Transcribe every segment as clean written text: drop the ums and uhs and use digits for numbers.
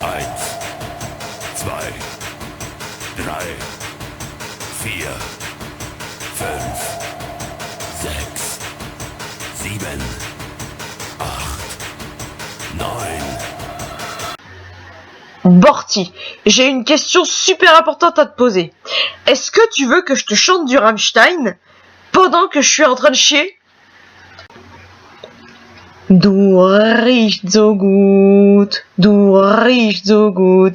Eins, zwei, drei, vier, fünf, sechs, sieben, acht, neun. Borty, j'ai une question super importante à te poser. Est-ce que tu veux que je te chante du Rammstein pendant que je suis en train de chier? Du riechst so gut,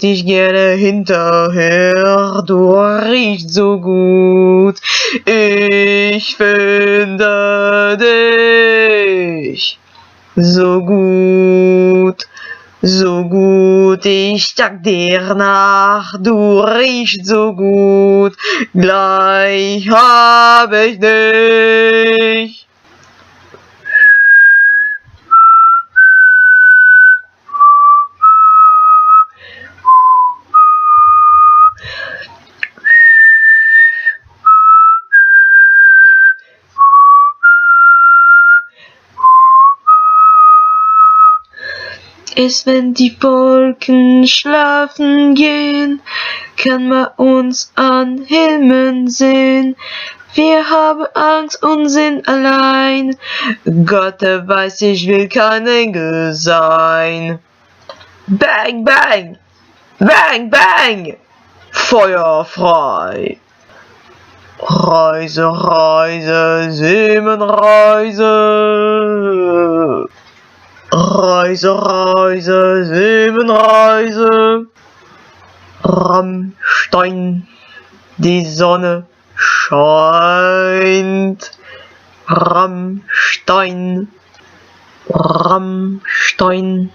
ich gehe hinterher. Du riechst so gut, ich finde dich so gut, ich jag dir nach. Du riechst so gut, gleich hab ich dich. Ist, wenn die Wolken schlafen gehen, kann man uns an Himmel sehen. Wir haben Angst und sind allein. Gott, der weiß, ich will kein Engel sein. Bang, bang! Bang, bang! Feuer frei! Reise, Reise, Seemenreise! Reise, Reise, Seemenreise. Rammstein, die Sonne scheint. Rammstein, Rammstein,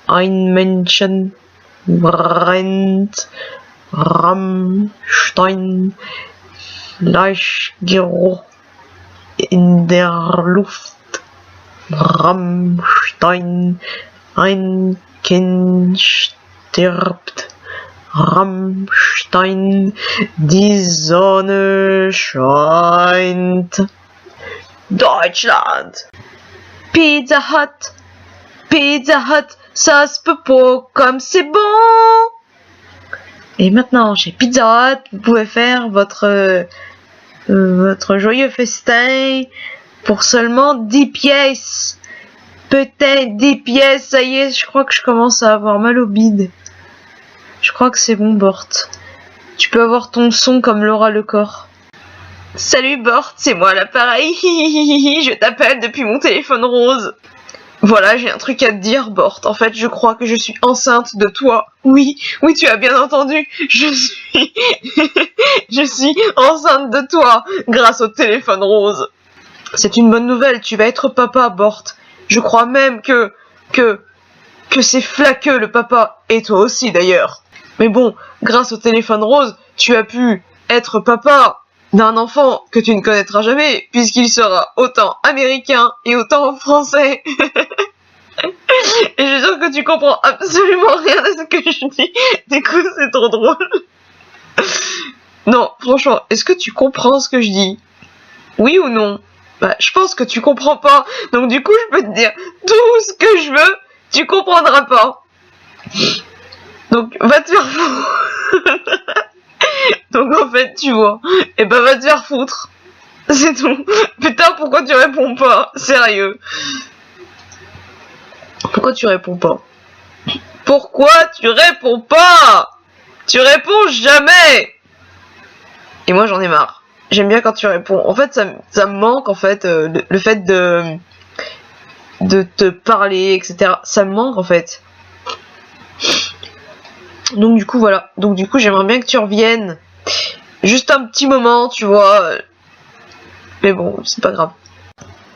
ein Männchen brennt. Rammstein, Fleischgeruch in der Luft. Rammstein, ein Kind stirbt. Rammstein, die Sonne scheint. Deutschland! Pizza Hut, ça se peut pas comme c'est bon. Et maintenant, chez Pizza Hut, vous pouvez faire votre joyeux festin pour seulement 10 pièces. Peut-être 10 pièces, ça y est, je crois que je commence à avoir mal au bide. Je crois que c'est bon, Bort. Tu peux avoir ton son comme Laura Lecor. Salut Bort, c'est moi à l'appareil. Je t'appelle depuis mon téléphone rose. Voilà, j'ai un truc à te dire, Bort. En fait, je crois que je suis enceinte de toi. Oui, tu as bien entendu. Je suis enceinte de toi grâce au téléphone rose. C'est une bonne nouvelle, tu vas être papa, Bort. Je crois même que c'est flaqueux le papa, et toi aussi d'ailleurs. Mais bon, grâce au téléphone rose, tu as pu être papa d'un enfant que tu ne connaîtras jamais, puisqu'il sera autant américain et autant français. Et je suis sûre que tu comprends absolument rien à ce que je dis. Du coup, c'est trop drôle. Non, franchement, est-ce que tu comprends ce que je dis? Oui ou non? Bah, je pense que tu comprends pas. Donc du coup, je peux te dire tout ce que je veux, tu comprendras pas. Donc, va te faire foutre. Donc en fait, tu vois, et ben va te faire foutre. C'est tout. Putain, pourquoi tu réponds pas? Sérieux. Pourquoi tu réponds pas? Pourquoi tu réponds pas? Tu réponds jamais. Et moi, j'en ai marre. J'aime bien quand tu réponds. En fait, ça me manque, en fait, le fait de te parler, etc. Ça me manque, en fait. Donc, du coup, voilà. Donc, du coup, j'aimerais bien que tu reviennes. Juste un petit moment, tu vois. Mais bon, c'est pas grave.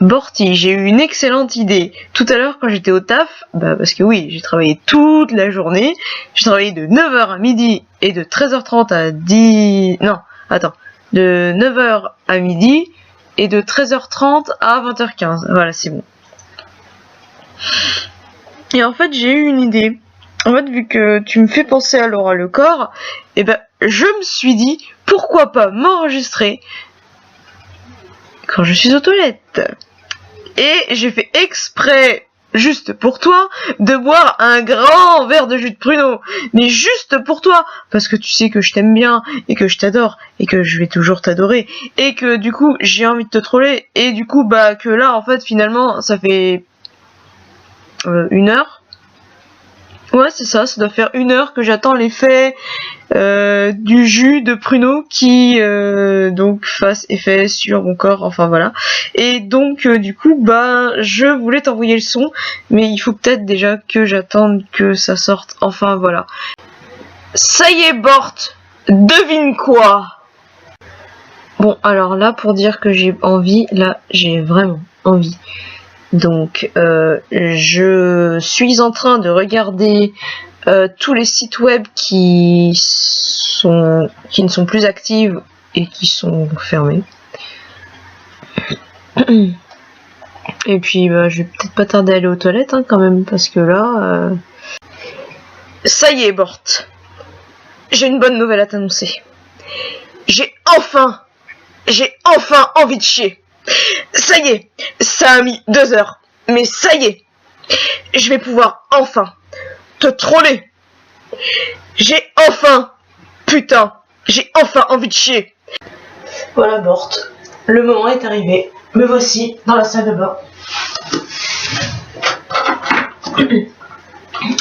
Borty, j'ai eu une excellente idée. Tout à l'heure, quand j'étais au taf, parce que oui, j'ai travaillé toute la journée. J'ai travaillé de 9h à midi et de 13h30 à 10... Non, attends. De 9h à midi et de 13h30 à 20h15. Voilà, c'est bon. Et en fait, j'ai eu une idée. En fait, vu que tu me fais penser à Laura Lecor, je me suis dit, pourquoi pas m'enregistrer quand je suis aux toilettes. Et j'ai fait exprès juste pour toi, de boire un grand verre de jus de pruneau. Mais juste pour toi, parce que tu sais que je t'aime bien, et que je t'adore, et que je vais toujours t'adorer, et que du coup, j'ai envie de te troller, et du coup, bah, que là, en fait, finalement, ça fait 1 heure. Ouais, c'est ça doit faire 1 heure que j'attends l'effet du jus de pruneau qui donc fasse effet sur mon corps, enfin voilà. Et donc du coup bah je voulais t'envoyer le son, mais il faut peut-être déjà que j'attende que ça sorte, enfin voilà. Ça y est Bort, devine quoi? Bon alors là pour dire que j'ai envie, là j'ai vraiment envie. Donc je suis en train de regarder tous les sites web qui ne sont plus actifs et qui sont fermés. Et puis bah, je vais peut-être pas tarder à aller aux toilettes hein, quand même, parce que là... Ça y est Bort, j'ai une bonne nouvelle à t'annoncer. J'ai enfin envie de chier. Ça y est, ça a mis 2 heures, mais ça y est, je vais pouvoir enfin te troller. J'ai enfin envie de chier. Voilà Bort, le moment est arrivé, me voici dans la salle de bain.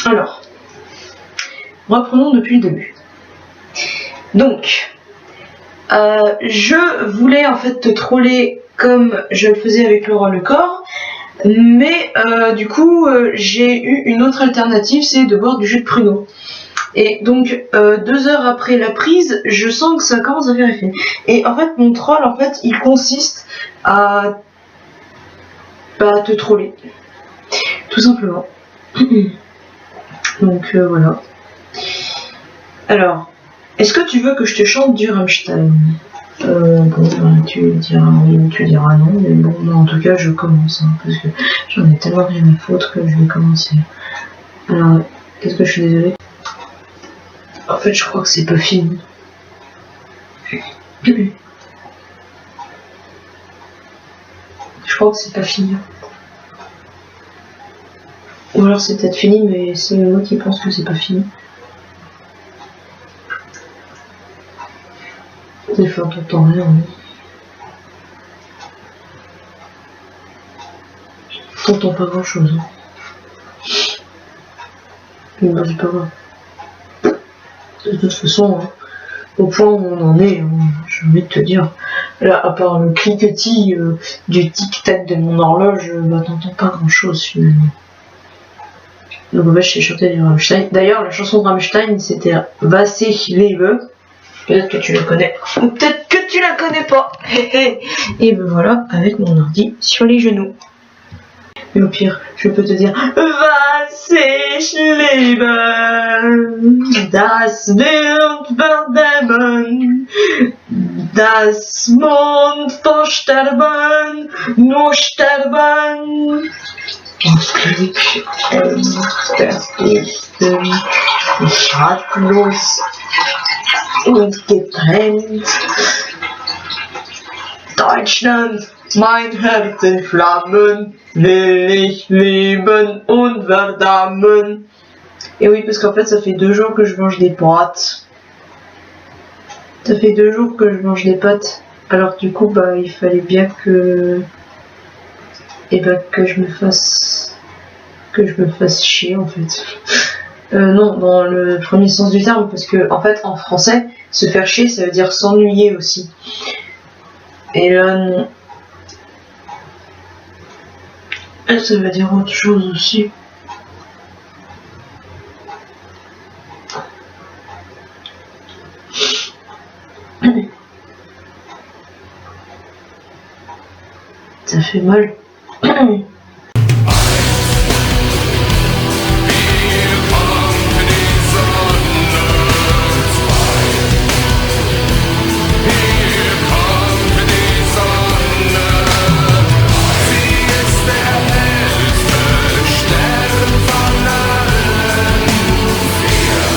Alors, reprenons depuis le début. Donc, je voulais en fait te troller comme je le faisais avec Laura Lecor, mais du coup j'ai eu une autre alternative, c'est de boire du jus de pruneau. Et donc 2 heures après la prise, je sens que ça commence à faire effet. Et en fait mon troll en fait il consiste à te troller, tout simplement. Donc voilà. Alors, est-ce que tu veux que je te chante du Rammstein? Bon, tu diras oui ou tu diras non, mais bon, moi, en tout cas, je commence, hein, parce que j'en ai tellement rien à foutre que je vais commencer. Alors, qu'est-ce que je suis désolée? En fait, je crois que c'est pas fini. Je crois que c'est pas fini. Ou alors c'est peut-être fini, mais c'est moi qui pense que c'est pas fini. Des fois, t'entends rien. T'entends pas grand chose. Hein. Mais bah, c'est pas grave. De toute façon, hein, au point où on en est, hein, j'ai envie de te dire, là, à part le cliquetis du tic-tac de mon horloge, bah, t'entends pas grand chose finalement. Donc, bah, je t'ai chanté du Rammstein. D'ailleurs, la chanson de Rammstein, c'était Was ich liebe. Peut-être que tu la connais, ou peut-être que tu la connais pas. Et ben voilà, avec mon ordi sur les genoux. Mais au pire, je peux te dire Was ich liebe, das wird verdammen, das Mond versterben, nur sterben. Das Glück das ist schadlos und getrennt. Deutschland, mein Herz in Flammen, will ich lieben und verdammen. Et oui, parce qu'en fait, ça fait 2 jours que je mange des pâtes. Ça fait 2 jours que je mange des pâtes. Alors du coup, bah, il fallait bien que... Et bah, que je me fasse chier, en fait. Non, dans le premier sens du terme, parce que en fait en français, se faire chier, ça veut dire s'ennuyer aussi. Et là, non. Et ça veut dire autre chose aussi. Ça fait mal.